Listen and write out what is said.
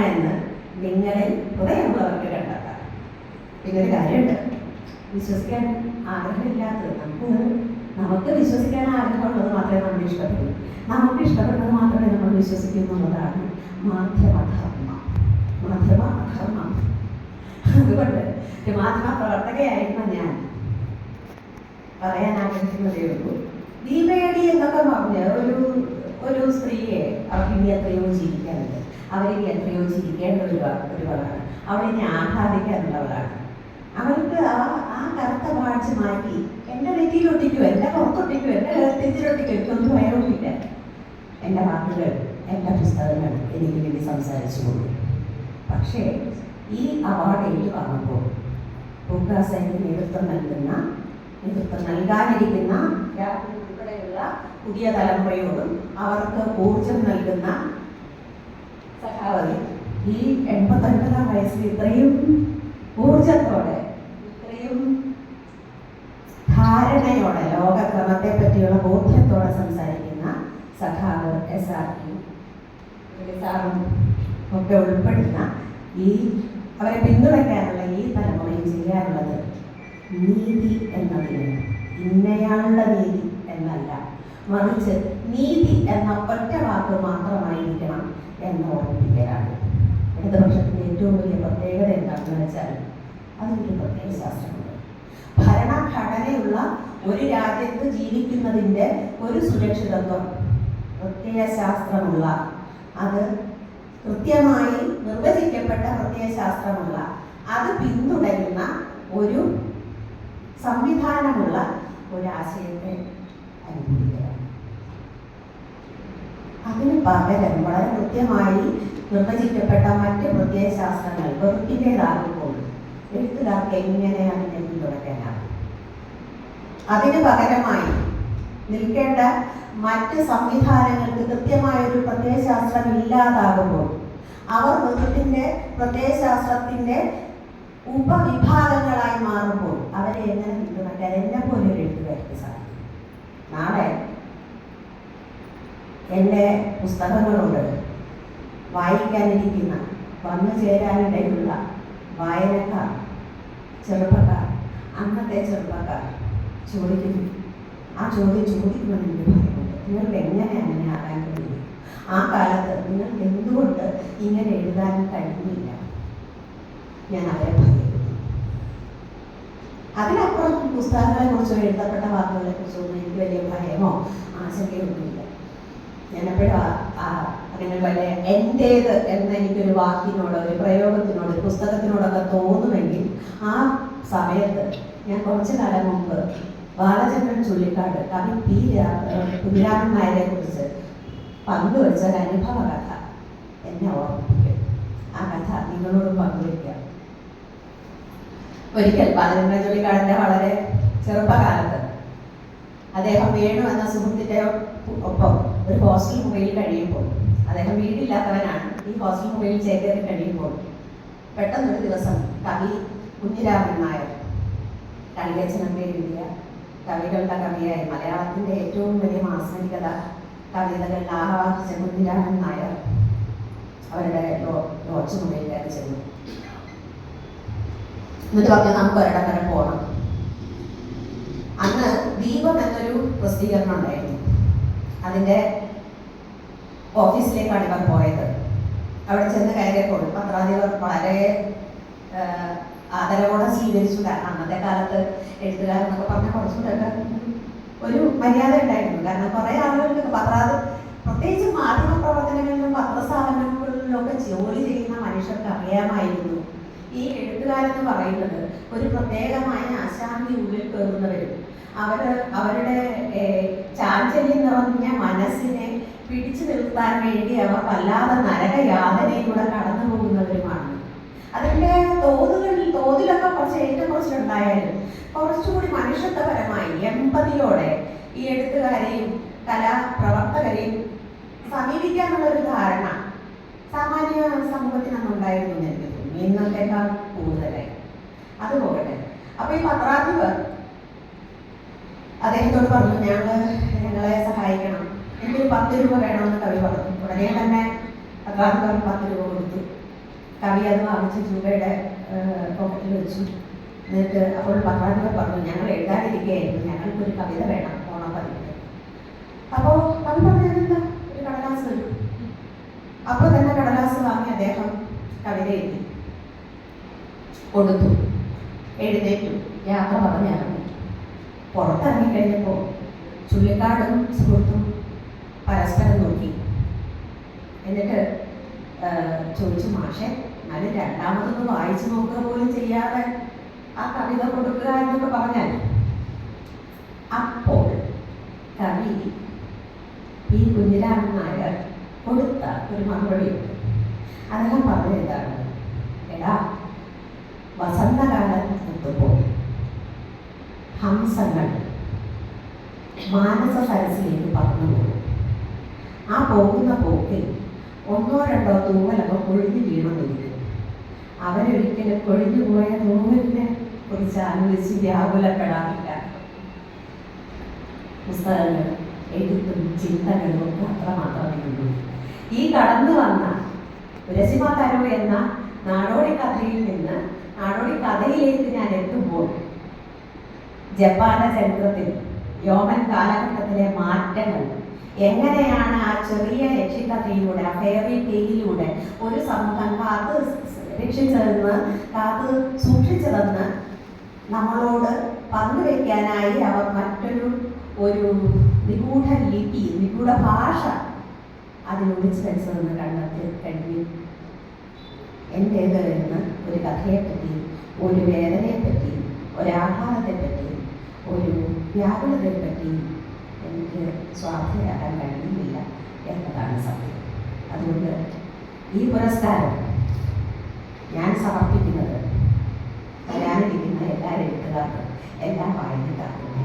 എന്ന് നിങ്ങളിൽ ഹൃദയമുള്ളവർക്ക് കണ്ടെത്താം. പിന്നൊരു കാര്യമുണ്ട്, വിശ്വസിക്കാൻ ആഗ്രഹമില്ലാത്തത് നമുക്ക് വിശ്വസിക്കാൻ ആഗ്രഹമുള്ളത് മാത്രമേ നമ്മൾ ഇഷ്ടപ്പെടൂ. നമുക്ക് ഇഷ്ടപ്പെടുന്നത് മാത്രമേ നമ്മൾ വിശ്വസിക്കൂ എന്നുള്ളതാണ് മാധ്യമധർമ്മം. അതുകൊണ്ട് മാധ്യമ പ്രവർത്തകയായിരുന്ന ഞാൻ പറയാൻ ആഗ്രഹിക്കുന്നതേ ഉള്ളൂ. ദീപയടി എന്നൊക്കെ പറഞ്ഞ് ഒരു സ്ത്രീയെ അവർക്ക് ഇനി എത്രയോ ജീവിക്കാനുണ്ട്, അവരിനി എത്രയോ ജീവിക്കേണ്ട ഒരുവളാണ്, അവളിനെ ആഹ്ലാദിക്കാനുള്ളവളാണ്. അവൾക്ക് ആ കറുത്ത വാഴ്ച മാറ്റി എൻ്റെ നെറ്റിയിലൊട്ടിക്കോ, എൻ്റെ പുറത്തൊട്ടിക്കോ, എൻ്റെ നെറ്റിയിലൊട്ടിക്കോ, എനിക്കൊന്നും ഭയവുമില്ല. എൻ്റെ വാക്കുകൾ, എൻ്റെ പുസ്തകങ്ങൾ എനിക്ക് വേണ്ടി സംസാരിച്ചുകൊള്ളു. പക്ഷേ ഈ അവാർഡ് ഏറ്റുവാങ്ങുമ്പോൾ പൂക്കാസൈന് നേതൃത്വം നൽകാനിരിക്കുന്ന ഉൾപ്പെടെയുള്ള പുതിയ തലമുറയോടും അവർക്ക് ഊർജം നൽകുന്ന സഖാവതി ഈ 89-ാം വയസ്സിൽ ഇത്രയും ഊർജത്തോടെ, ഇത്രയും ധാരണയോടെ, ലോകക്രമത്തെ പറ്റിയുള്ള ബോധ്യത്തോടെ സംസാരിക്കുന്ന സഖാവ് SRK സാറും ഒക്കെ ഉൾപ്പെടുന്ന അവരെ പിന്തുണയ്ക്കാനുള്ള ഈ തലമുറയിൽ ചെയ്യാനുള്ളത് നീതി എന്നതിന് ഇന്നയാളുടെ നീതി എന്നല്ല, മറിച്ച് നീതി എന്ന ഒറ്റ വാക്ക് മാത്രമായിരിക്കണം എന്ന് ഓർമ്മിപ്പിക്കലാണ്. ഇടതുപക്ഷത്തിൻ്റെ ഏറ്റവും വലിയ പ്രത്യേകത എന്താണെന്ന് വെച്ചാൽ അതിനൊരു പ്രത്യേക ശാസ്ത്രമുണ്ട്. ഭരണഘടനയുള്ള ഒരു രാജ്യത്ത് ജീവിക്കുന്നതിൻ്റെ ഒരു സുരക്ഷിതത്വം പ്രത്യേക ശാസ്ത്രമുള്ള, അത് കൃത്യമായി നിർവചിക്കപ്പെട്ട പ്രത്യേക ശാസ്ത്രമുള്ള, അത് പിന്തുടരുന്ന ഒരു സംവിധാനമുള്ള ഒരാശയത്തെ അനുഭവിക്കുകയാണ്. അതിന് പകരം വളരെ കൃത്യമായി നിർവചിക്കപ്പെട്ട മറ്റ് പ്രത്യേക ശാസ്ത്രങ്ങൾ വെറുപ്പിൻ്റേതാകുമ്പോൾ എഴുത്തുകാർക്ക് എങ്ങനെ അതിനെ പിന്തുണയ്ക്കാനാകും? അതിന് പകരമായി നിൽക്കേണ്ട മറ്റ് സംവിധാനങ്ങൾക്ക് കൃത്യമായൊരു പ്രത്യയശാസ്ത്രം ഇല്ലാതാകുമ്പോൾ അവർ വെറുപ്പിൻ്റെ പ്രത്യയശാസ്ത്രത്തിൻ്റെ ഉപവിഭാഗങ്ങളായി മാറുമ്പോൾ അവരെ എങ്ങനെ പിന്തുണയ്ക്കാൻ എന്നെ പോലെ ഒരു എഴുത്തുകാർക്ക് സാധിക്കും? നാളെ എൻ്റെ പുസ്തകങ്ങളോട് വായിക്കാനിരിക്കുന്ന, വന്നു ചേരാനിടയിലുള്ള വായനക്കാർ, ചെറുപ്പക്കാർ, അന്നത്തെ ചെറുപ്പക്കാർ ചോദിക്കുന്നു, ആ ചോദ്യം ചോദിക്കുമെന്ന് എനിക്ക് പറയുന്നുണ്ട്. നിങ്ങൾക്ക് എങ്ങനെ അങ്ങനെ ആകാൻ കഴിയും? ആ കാലത്ത് നിങ്ങൾക്ക് എന്തുകൊണ്ട് ഇങ്ങനെ എഴുതാൻ കഴിയുന്നില്ല? ഞാൻ അവരെ പറയുന്നു. അതിനപ്പുറം പുസ്തകങ്ങളെ കുറിച്ചോ എഴുതപ്പെട്ട വാക്കുകളെ കുറിച്ചോ ഒന്നും എനിക്ക് വലിയ ഭയമോ ആശങ്കയൊന്നുമില്ല. ഞാനെപ്പോഴും അങ്ങനെ വലിയ എൻ്റേത് എന്ന എനിക്കൊരു വാക്കിനോട്, ഒരു പ്രയോഗത്തിനോട്, ഒരു പുസ്തകത്തിനോടൊക്കെ തോന്നുമെങ്കിൽ ആ സമയത്ത് ഞാൻ കുറച്ചു കാലം മുമ്പ് ബാലചന്ദ്രൻ ചുള്ളിക്കാട് കവി കുഞ്ഞിരാമൻ നായരെ കുറിച്ച് പങ്കുവെച്ച ഒരു അനുഭവ കഥ എന്നെ ഓർമ്മിപ്പിക്കും. ആ കഥ നിങ്ങളോട് പങ്കുവയ്ക്കാം. ഒരിക്കൽ ബാലചന്ദ്രൻ ചുള്ളിക്കാടിൻ്റെ വളരെ ചെറുപ്പകാലത്ത് അദ്ദേഹം വേണു എന്ന സുഹൃത്തിൻ്റെ ഒപ്പം ഒരു ഹോസ്റ്റൽ മുറിയിൽ കഴിയുമ്പോൾ, അദ്ദേഹം വീടില്ലാത്തവനാണ്, ഈ ഹോസ്റ്റൽ മുറിയിൽ ചേക്കേറി കഴിയുമ്പോൾ പെട്ടെന്നൊരു ദിവസം കവി കുഞ്ഞിരാമൻ നായർ, കളിയച്ഛനൊക്കെ എഴുതിയ കവികളുടെ കവിയായി മലയാളത്തിൻ്റെ ഏറ്റവും വലിയ മാസ്മരികത കവിതകൾ ആവാഹിച്ച കുഞ്ഞിരാമൻ നായർ അവരുടെ ലോഡ്ജ് മുറിയിലേക്ക് ചെന്നു. എന്നിട്ട് പറഞ്ഞു, നമുക്ക് ഒരിടം വരെ പോകണം. അന്ന് ദീപം എന്നൊരു പ്രസിദ്ധീകരണം ഉണ്ടായിരുന്നു. അതിൻ്റെ ഓഫീസിലേക്കാണ് ഇവർ പോയത്. അവിടെ ചെന്ന് കയറിയപ്പോൾ പത്രാധിപർ വളരെ ആദരവോടെ സ്വീകരിച്ചു. കാരണം അന്നത്തെ കാലത്ത് എഴുത്തുകാരെന്നൊക്കെ പറഞ്ഞാൽ കുറച്ചുകൂടെ ഒരു മര്യാദ ഉണ്ടായിരുന്നു. കാരണം കുറേ ആളുകൾക്ക് പ്രത്യേകിച്ച് മാധ്യമ പ്രവർത്തനങ്ങളിലും പത്രസ്ഥാപനങ്ങളിലൊക്കെ ജോലി ചെയ്യുന്ന മനുഷ്യർക്ക് അറിയാമായിരുന്നു ഈ എഴുത്തുകാരെന്ന് പറയുന്നത് ഒരു പ്രത്യേകമായ അശാന്തി ഉള്ളിൽ കയറുന്നവരും അവരുടെ ചാഞ്ചല്യം നിറഞ്ഞ മനസ്സിനെ പിടിച്ചു നിർത്താൻ വേണ്ടി അവർ വല്ലാതെ നരകയാതനയിലൂടെ കടന്നു പോകുന്നവരുമാണ്. അതിൻ്റെ തോതിലൊക്കെ ഏറ്റവും കുറച്ചുണ്ടായാലും കുറച്ചുകൂടി മനുഷ്യത്വപരമായി എമ്പതിയോടെ ഈ എഴുത്തുകാരെയും കലാപ്രവർത്തകരെയും സമീപിക്കാനുള്ളൊരു ധാരണ സാമാന്യ സമൂഹത്തിനൊന്നും ഉണ്ടായിരുന്നു എന്ന് എനിക്ക് തോന്നുന്നു, ഇന്നത്തേക്കാൾ കൂടുതലായി. അത് പോകട്ടെ. അപ്പോൾ ഈ പത്രാധിപർ അദ്ദേഹത്തോട് പറഞ്ഞു, ഞങ്ങളെ സഹായിക്കണം, എനിക്കൊരു 10 രൂപ വേണമെന്ന് കവി പറഞ്ഞു. ഉടനെ തന്നെ പത്രാധിപർ 10 രൂപ കൊടുത്തു. കവി അത് വാങ്ങിച്ച് ചൂടയുടെ പോക്കറ്റിൽ വെച്ചു. എന്നിട്ട് അപ്പോൾ പത്രാധിപർ പറഞ്ഞു, ഞങ്ങൾ എഴുതാതിരിക്കുകയായിരുന്നു, ഞങ്ങൾക്കൊരു കവിത വേണം ഓണപ്പതിപ്പിന്. അപ്പോൾ കവി പറഞ്ഞതെന്താ, ഒരു കടലാസ് വരും. അപ്പോൾ തന്നെ കടലാസ് വാങ്ങി അദ്ദേഹം കവിത എഴുതി കൊടുത്തു. എഴുന്നേറ്റു, യാത്ര പറഞ്ഞിറങ്ങി. പുറത്തിറങ്ങിക്കഴിഞ്ഞപ്പോൾ ചുള്ളിക്കാടും സുഹൃത്തും പരസ്പരം നോക്കി. എന്നിട്ട് ചോദിച്ചു, മാഷെ എന്നാലും രണ്ടാമതൊന്ന് വായിച്ചു നോക്കുക പോലും ചെയ്യാതെ ആ കവിത കൊടുക്കുക എന്നൊക്കെ പറഞ്ഞാൽ. അപ്പോൾ കവി ഈ കുഞ്ഞിരാമൻ നായർ കൊടുത്ത ഒരു മറുപടിയുണ്ട്. അദ്ദേഹം പറഞ്ഞതാണ്, എടാ വസന്തകാലം എത്തുമ്പോൾ ഹംസങ്ങൾ മാനസ സരസിലേക്ക് പറന്നു പോകും. ആ പോകുന്ന പോക്കിൽ ഒന്നോ രണ്ടോ തൂവലൊക്കെ കൊഴിഞ്ഞു വീണമെന്നിരിക്കും. അവരൊരിക്കലും കൊഴിഞ്ഞു പോയ തൂവലിനെ കുറിച്ച് ആലോചിച്ച് വ്യാകുലപ്പെടാറില്ല. പുസ്തകങ്ങൾ, എഴുത്തും ചിന്തകളും ഒക്കെ അത്രമാത്രമേ ഉള്ളൂ. ഈ കടന്നു വന്ന ഉരസിമ തരൂ എന്ന നാടോടി കഥയിൽ നിന്ന് നാടോടി കഥയിലേക്ക് ഞാൻ എത്തുമ്പോൾ ജപ്പാന്റെ ചരിത്രത്തിൽ യോമൻ കാലഘട്ടത്തിലെ മാറ്റങ്ങൾ എങ്ങനെയാണ് ആ ചെറിയ രക്ഷിക്കഥയിലൂടെ, ആ ഫെയറി ടെയിലൂടെ ഒരു സമൂഹം കാത്ത് രക്ഷിച്ചതെന്ന്, കാത്ത് സൂക്ഷിച്ചതെന്ന് നമ്മളോട് പങ്കുവയ്ക്കാനായി അവർ മറ്റൊരു നിഗൂഢ ലിപി, നിഗൂഢ ഭാഷ അതിലൊളിച്ചു വെച്ചതെന്ന് കണ്ടെത്തി കഴിഞ്ഞു. എൻ്റേത് എന്ന് ഒരു കഥയെപ്പറ്റി, ഒരു വേദനയെപ്പറ്റി, ഒരാഹ്ലാദത്തെപ്പറ്റി, ഒരു വ്യാകുലതയെപ്പറ്റി എനിക്ക് സ്വാധീനമാക്കാൻ കഴിയുന്നില്ല എന്നതാണ് സത്യം. അതുകൊണ്ട് ഈ പുരസ്കാരം ഞാൻ സമർപ്പിക്കുന്നത് വരാനിരിക്കുന്ന എല്ലാ എഴുത്തുകാർക്കും, എല്ലാ വായനക്കാർക്കും